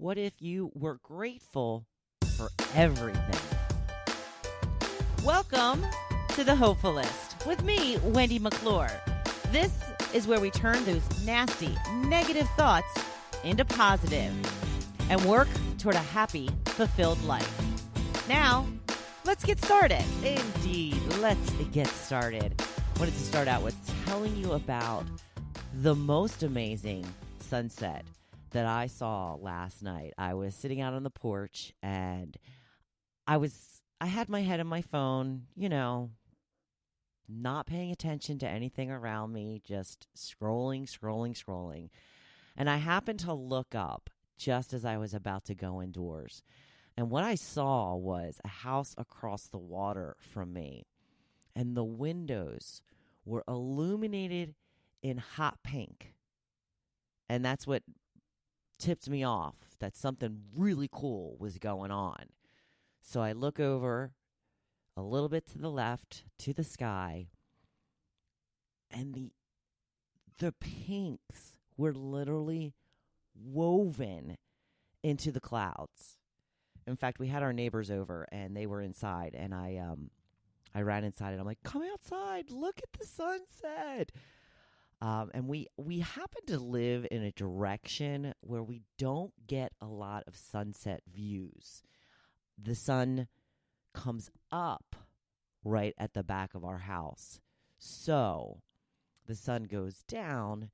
What if you were grateful for everything? Welcome to the Hopefulist with me, Wendy McClure. This is where we turn those nasty, negative thoughts into positive and work toward a happy, fulfilled life. Now, let's get started. Indeed, let's get started. I wanted to start out with telling you about the most amazing sunset that I saw last night. I was sitting out on the porch and I had my head in my phone, not paying attention to anything around me, just scrolling. And I happened to look up just as I was about to go indoors. And what I saw was a house across the water from me. And the windows were illuminated in hot pink. And that's what tipped me off that something really cool was going on. So I look over a little bit to the left to the sky, and the pinks were literally woven into the clouds. In fact, we had our neighbors over and they were inside, and I ran inside and I'm like, "Come outside, look at the sunset." And we happen to live in a direction where we don't get a lot of sunset views. The sun comes up right at the back of our house. So the sun goes down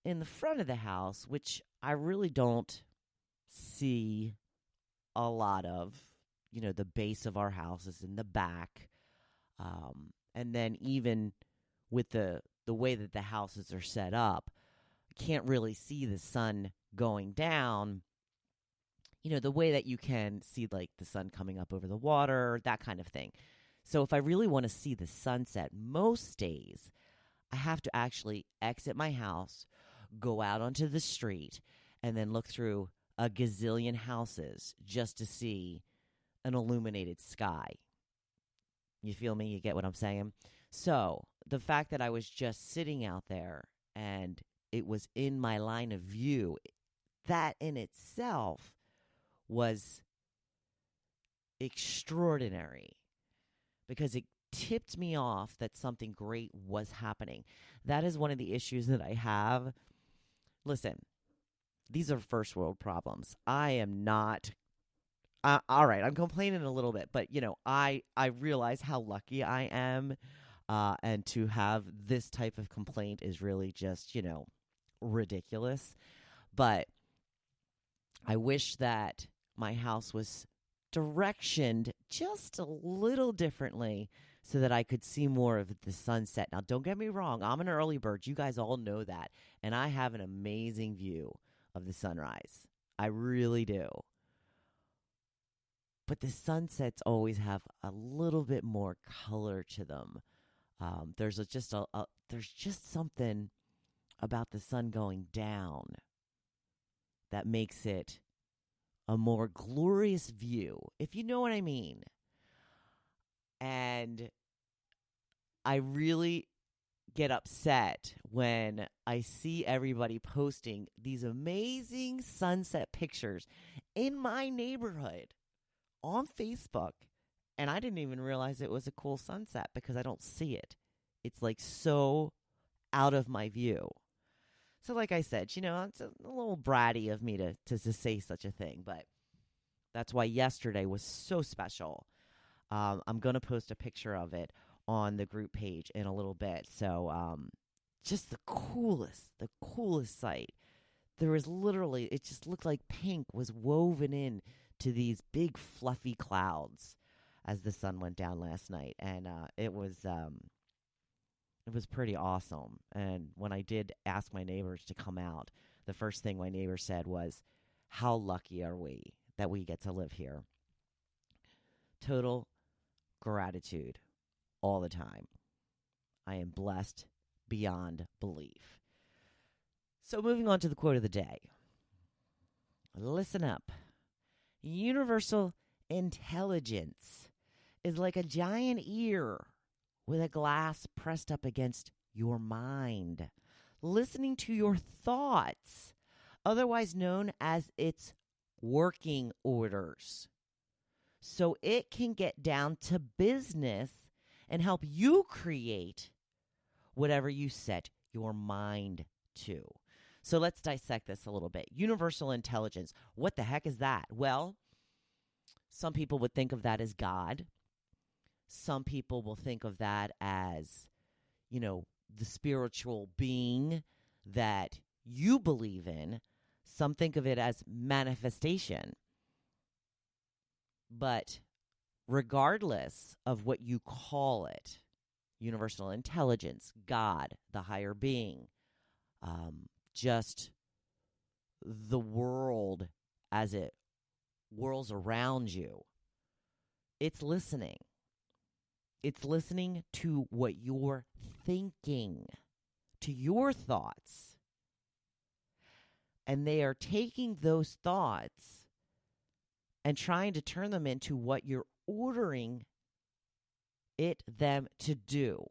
in the front of the house, which I really don't see a lot of. The base of our house is in the back. And then even with the way that the houses are set up, you can't really see the sun going down, the way that you can see like the sun coming up over the water, that kind of thing. So if I really want to see the sunset, most days I have to actually exit my house, go out onto the street, and then look through a gazillion houses just to see an illuminated sky. You feel me? You get what I'm saying? So the fact that I was just sitting out there and it was in my line of view, that in itself was extraordinary because it tipped me off that something great was happening. That is one of the issues that I have. Listen, these are first world problems. I am not... all right, I'm complaining a little bit, but, I realize how lucky I am. And to have this type of complaint is really just, ridiculous. But I wish that my house was directioned just a little differently so that I could see more of the sunset. Now, don't get me wrong. I'm an early bird. You guys all know that. And I have an amazing view of the sunrise. I really do. But the sunsets always have a little bit more color to them. There's just something about the sun going down that makes it a more glorious view, if you know what I mean. And I really get upset when I see everybody posting these amazing sunset pictures in my neighborhood on Facebook. And I didn't even realize it was a cool sunset because I don't see it. It's like so out of my view. So like I said, it's a little bratty of me to say such a thing. But that's why yesterday was so special. I'm going to post a picture of it on the group page in a little bit. So just the coolest sight. There was literally, it just looked like pink was woven in to these big fluffy clouds as the sun went down last night. And it was pretty awesome. And when I did ask my neighbors to come out, the first thing my neighbor said was, "How lucky are we that we get to live here?" Total gratitude all the time. I am blessed beyond belief. So moving on to the quote of the day. Listen up. Universal intelligence is like a giant ear with a glass pressed up against your mind, listening to your thoughts, otherwise known as its working orders so it can get down to business and help you create whatever you set your mind to. So let's dissect this a little bit. Universal intelligence. What the heck is that? Well, some people would think of that as God. Some people will think of that as, the spiritual being that you believe in. Some think of it as manifestation. But regardless of what you call it, universal intelligence, God, the higher being, just the world as it whirls around you, it's listening. It's listening to what you're thinking, to your thoughts. And they are taking those thoughts and trying to turn them into what you're ordering them to do.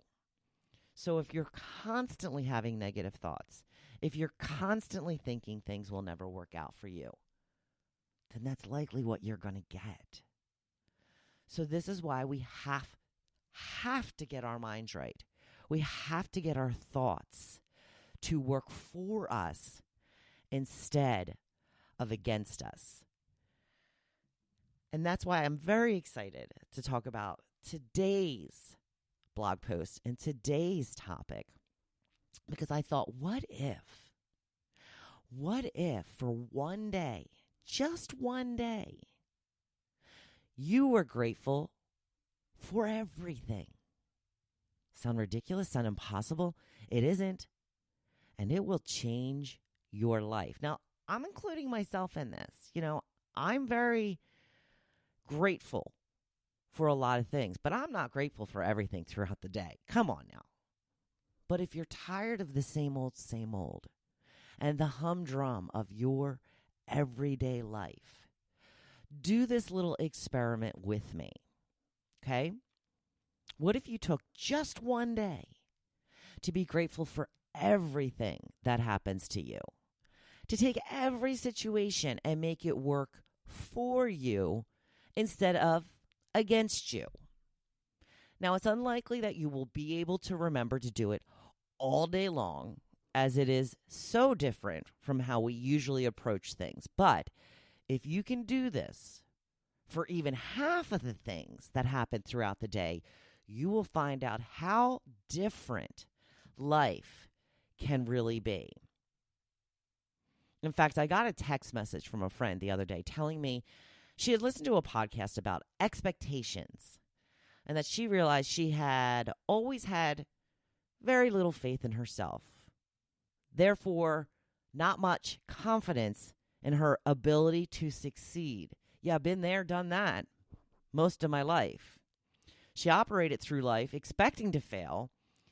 So if you're constantly having negative thoughts, if you're constantly thinking things will never work out for you, then that's likely what you're going to get. So this is why we have to get our minds right. We have to get our thoughts to work for us instead of against us. And that's why I'm very excited to talk about today's blog post and today's topic, because I thought, what if for one day, just one day, you were grateful for everything? Sound ridiculous? Sound impossible? It isn't. And it will change your life. Now, I'm including myself in this. I'm very grateful for a lot of things, but I'm not grateful for everything throughout the day. Come on now. But if you're tired of the same old, and the humdrum of your everyday life, do this little experiment with me, okay? What if you took just one day to be grateful for everything that happens to you? To take every situation and make it work for you instead of against you. Now, it's unlikely that you will be able to remember to do it all day long, as it is so different from how we usually approach things. But if you can do this for even half of the things that happen throughout the day, you will find out how different life can really be. In fact, I got a text message from a friend the other day telling me she had listened to a podcast about expectations and that she realized she had always had very little faith in herself. Therefore, not much confidence in her ability to succeed. Yeah, been there, done that most of my life. She operated through life expecting to fail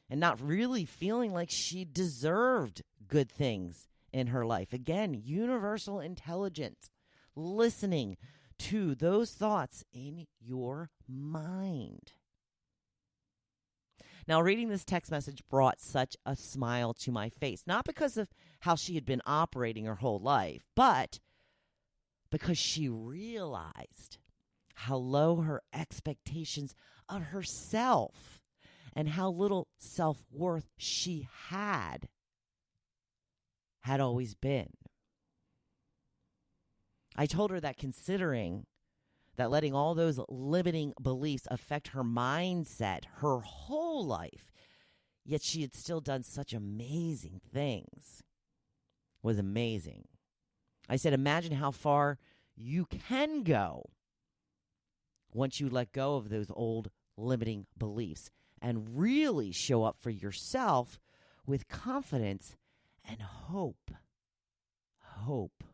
and not really feeling like she deserved good things in her life. Again, universal intelligence, listening to those thoughts in your mind. Now, reading this text message brought such a smile to my face, not because of how she had been operating her whole life, but because she realized how low her expectations of herself and how little self-worth she had always been. I told her that considering that letting all those limiting beliefs affect her mindset her whole life, yet she had still done such amazing things, was amazing. I said, imagine how far you can go once you let go of those old limiting beliefs and really show up for yourself with confidence and hope. Hope.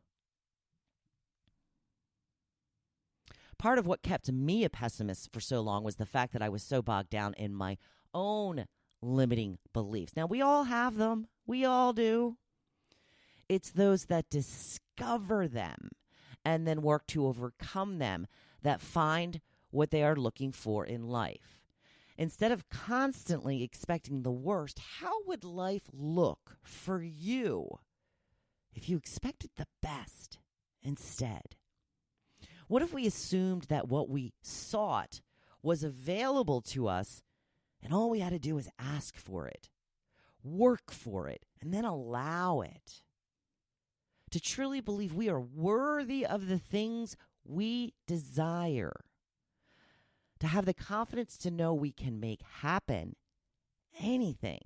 Part of what kept me a pessimist for so long was the fact that I was so bogged down in my own limiting beliefs. Now, we all have them. We all do. It's those that discover them and then work to overcome them that find what they are looking for in life. Instead of constantly expecting the worst, how would life look for you if you expected the best instead? What if we assumed that what we sought was available to us and all we had to do was ask for it, work for it, and then allow it? To truly believe we are worthy of the things we desire. To have the confidence to know we can make happen anything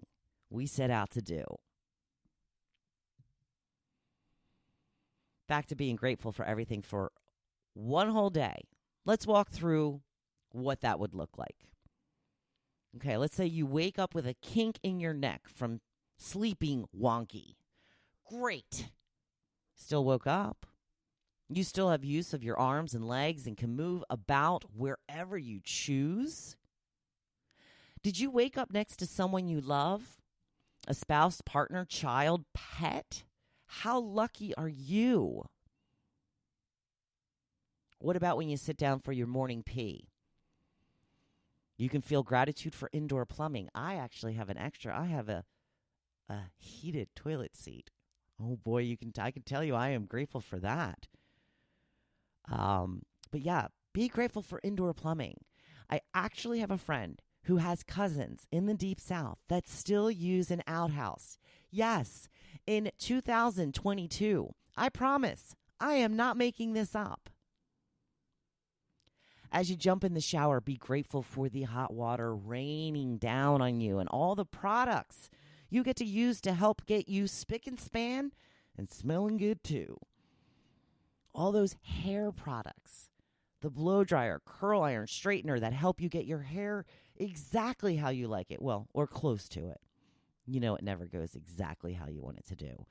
we set out to do. Back to being grateful for everything for one whole day. Let's walk through what that would look like. Okay, let's say you wake up with a kink in your neck from sleeping wonky. Great. Still woke up. You still have use of your arms and legs and can move about wherever you choose. Did you wake up next to someone you love? A spouse, partner, child, pet? How lucky are you? What about when you sit down for your morning pee? You can feel gratitude for indoor plumbing. I actually have an extra. I have a heated toilet seat. Oh boy, I can tell you I am grateful for that. But yeah, be grateful for indoor plumbing. I actually have a friend who has cousins in the Deep South that still use an outhouse. Yes, in 2022. I promise, I am not making this up. As you jump in the shower, be grateful for the hot water raining down on you and all the products you get to use to help get you spick and span and smelling good too. All those hair products, the blow dryer, curl iron, straightener that help you get your hair exactly how you like it. Well, or close to it. You know it never goes exactly how you want it to do.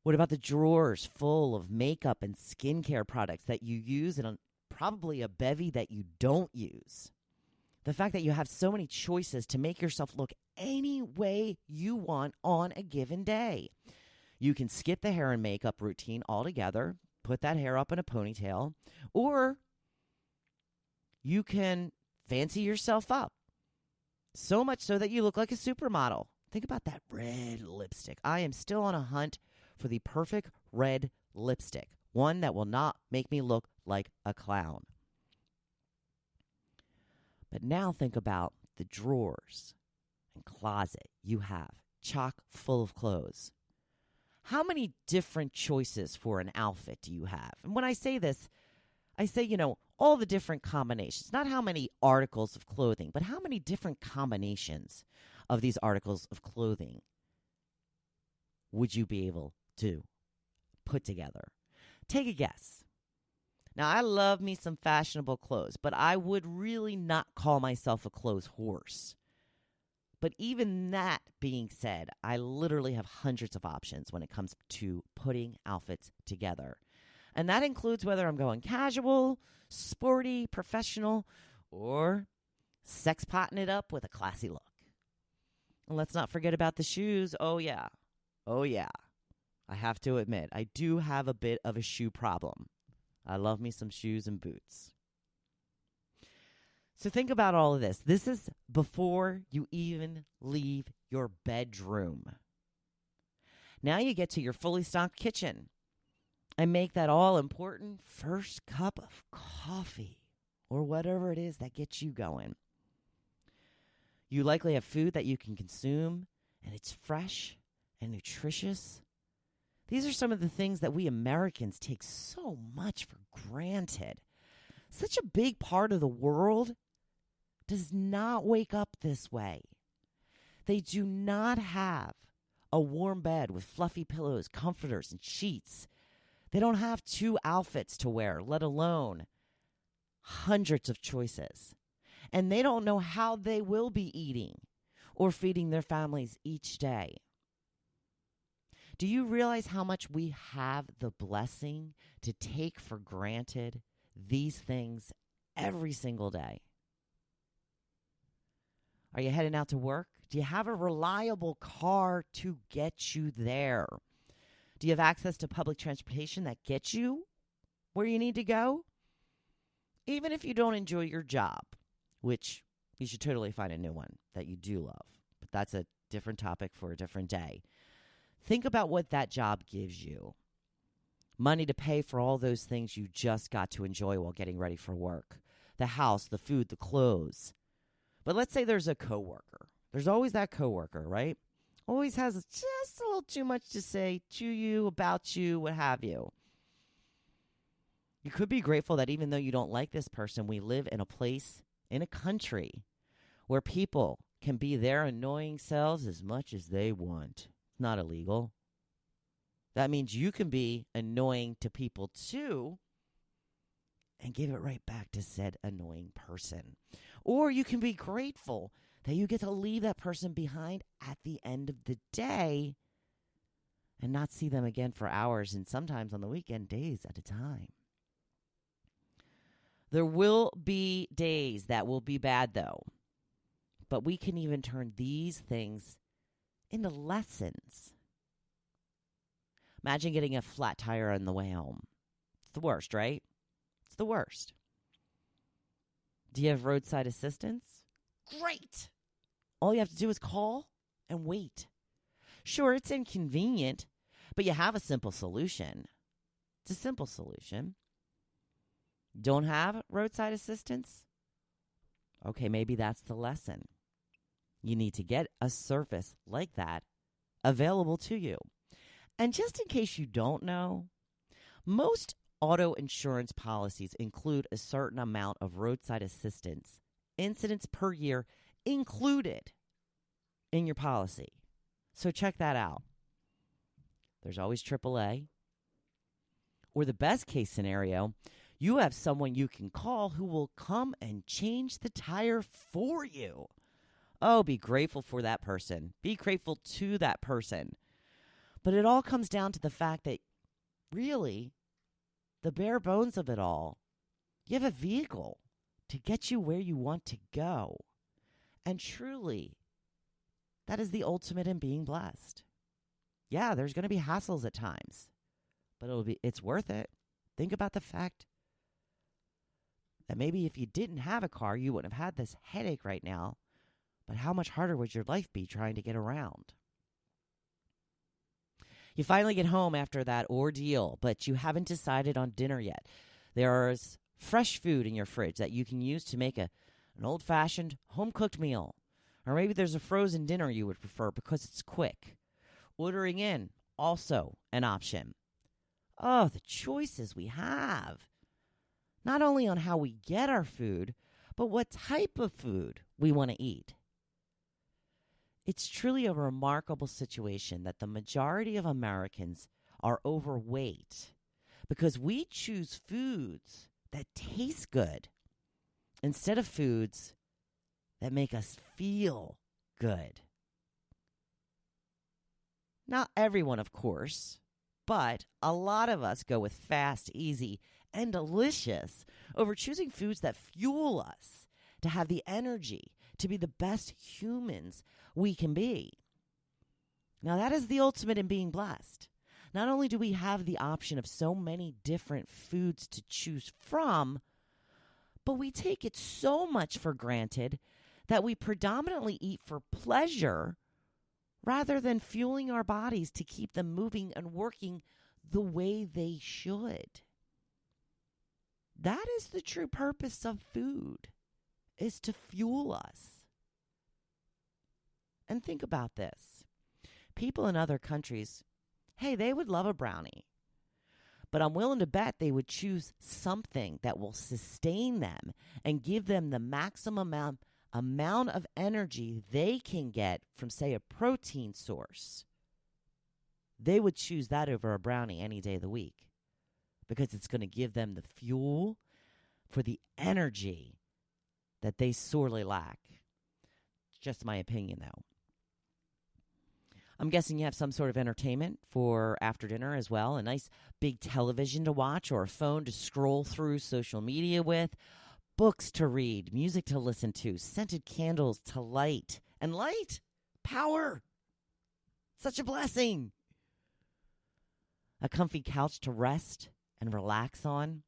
What about the drawers full of makeup and skincare products that you use and probably a bevy that you don't use? The fact that you have so many choices to make yourself look any way you want on a given day. You can skip the hair and makeup routine altogether, put that hair up in a ponytail, or you can fancy yourself up so much so that you look like a supermodel. Think about that red lipstick. I am still on a hunt for the perfect red lipstick, one that will not make me look like a clown. But now think about the drawers and closet you have, chock full of clothes. How many different choices for an outfit do you have? And when I say this, I say, all the different combinations, not how many articles of clothing, but how many different combinations of these articles of clothing would you be able to put together? Take a guess. Now, I love me some fashionable clothes, but I would really not call myself a clothes horse. But even that being said, I literally have hundreds of options when it comes to putting outfits together. And that includes whether I'm going casual, sporty, professional, or sex potting it up with a classy look. And let's not forget about the shoes. Oh, yeah. I have to admit, I do have a bit of a shoe problem. I love me some shoes and boots. So think about all of this. This is before you even leave your bedroom. Now you get to your fully stocked kitchen and make that all important first cup of coffee or whatever it is that gets you going. You likely have food that you can consume and it's fresh and nutritious. These are some of the things that we Americans take so much for granted. Such a big part of the world does not wake up this way. They do not have a warm bed with fluffy pillows, comforters, and sheets. They don't have 2 outfits to wear, let alone hundreds of choices. And they don't know how they will be eating or feeding their families each day. Do you realize how much we have the blessing to take for granted these things every single day? Are you heading out to work? Do you have a reliable car to get you there? Do you have access to public transportation that gets you where you need to go? Even if you don't enjoy your job, which you should totally find a new one that you do love. But that's a different topic for a different day. Think about what that job gives you. Money to pay for all those things you just got to enjoy while getting ready for work. The house, the food, the clothes. But let's say there's a coworker. There's always that coworker, right? Always has just a little too much to say to you, about you, what have you. You could be grateful that even though you don't like this person, we live in a place, in a country, where people can be their annoying selves as much as they want. It's not illegal. That means you can be annoying to people too and give it right back to said annoying person. Or you can be grateful that you get to leave that person behind at the end of the day and not see them again for hours and sometimes on the weekend, days at a time. There will be days that will be bad though, but we can even turn these things into lessons. Imagine getting a flat tire on the way home. It's the worst, right? It's the worst. Do you have roadside assistance? Great. All you have to do is call and wait. Sure, it's inconvenient, but you have a simple solution. It's a simple solution. Don't have roadside assistance? Okay, maybe that's the lesson. You need to get a service like that available to you. And just in case you don't know, most auto insurance policies include a certain amount of roadside assistance incidents per year included in your policy. So check that out. There's always AAA. Or the best case scenario, you have someone you can call who will come and change the tire for you. Oh, be grateful for that person. Be grateful to that person. But it all comes down to the fact that really, the bare bones of it all, you have a vehicle to get you where you want to go. And truly, that is the ultimate in being blessed. Yeah, there's going to be hassles at times, but it's worth it. Think about the fact that maybe if you didn't have a car, you wouldn't have had this headache right now. But how much harder would your life be trying to get around? You finally get home after that ordeal, but you haven't decided on dinner yet. There's fresh food in your fridge that you can use to make an old-fashioned, home-cooked meal. Or maybe there's a frozen dinner you would prefer because it's quick. Ordering in, also an option. Oh, the choices we have. Not only on how we get our food, but what type of food we want to eat. It's truly a remarkable situation that the majority of Americans are overweight because we choose foods that taste good instead of foods that make us feel good. Not everyone, of course, but a lot of us go with fast, easy, and delicious over choosing foods that fuel us to have the energy to be the best humans we can be. Now, that is the ultimate in being blessed. Not only do we have the option of so many different foods to choose from, but we take it so much for granted that we predominantly eat for pleasure rather than fueling our bodies to keep them moving and working the way they should. That is the true purpose of food, is to fuel us. And think about this. People in other countries, hey, they would love a brownie. But I'm willing to bet they would choose something that will sustain them and give them the maximum amount of energy they can get from, say, a protein source. They would choose that over a brownie any day of the week because it's going to give them the fuel for the energy that they sorely lack. It's just my opinion, though. I'm guessing you have some sort of entertainment for after dinner as well. A nice big television to watch or a phone to scroll through social media with. Books to read, music to listen to, scented candles to light. And light, power. Such a blessing. A comfy couch to rest and relax on.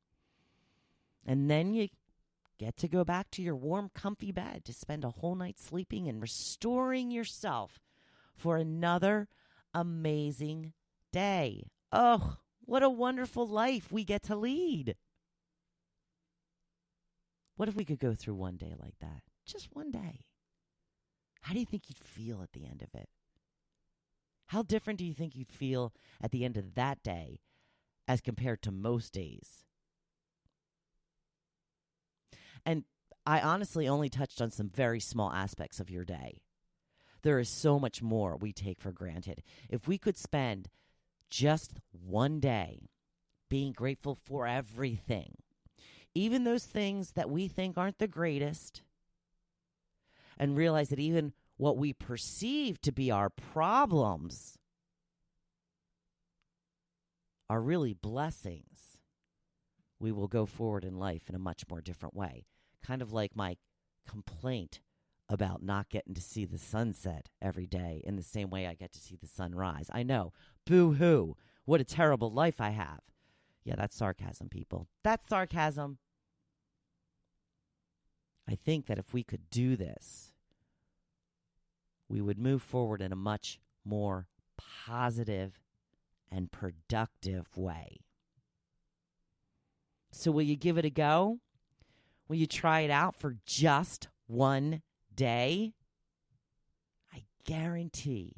And then you get to go back to your warm, comfy bed to spend a whole night sleeping and restoring yourself for another amazing day. Oh, What a wonderful life we get to lead. What if we could go through one day like that? Just one day. How do you think you'd feel at the end of it? How different do you think you'd feel at the end of that day as compared to most days? And I honestly only touched on some very small aspects of your day. There is so much more we take for granted. If we could spend just one day being grateful for everything, even those things that we think aren't the greatest, and realize that even what we perceive to be our problems are really blessings, we will go forward in life in a much more different way. Kind of like my complaint about not getting to see the sunset every day in the same way I get to see the sunrise. I know, boo-hoo, what a terrible life I have. Yeah, that's sarcasm, people. That's sarcasm. I think that if we could do this, we would move forward in a much more positive and productive way. So will you give it a go? Will you try it out for just one day? I guarantee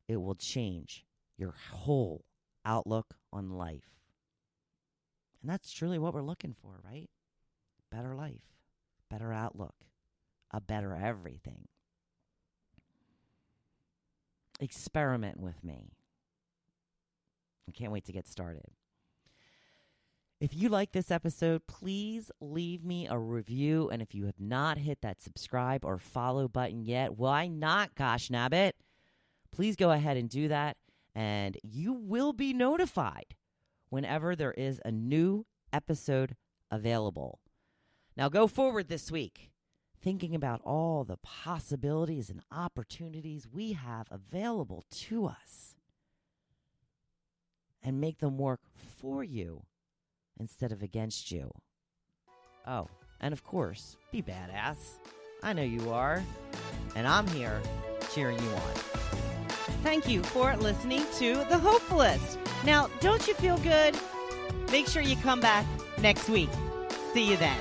it will change your whole outlook on life. And that's truly what we're looking for, right? Better life. Better outlook, a better everything. Experiment with me. I can't wait to get started. If you like this episode, please leave me a review. And if you have not hit that subscribe or follow button yet, why not, gosh nabbit? Please go ahead and do that, and you will be notified whenever there is a new episode available. Now go forward this week, thinking about all the possibilities and opportunities we have available to us, and make them work for you instead of against you. Oh, and of course, be badass. I know you are, and I'm here cheering you on. Thank you for listening to The Hopefulist. Now, don't you feel good? Make sure you come back next week. See you then.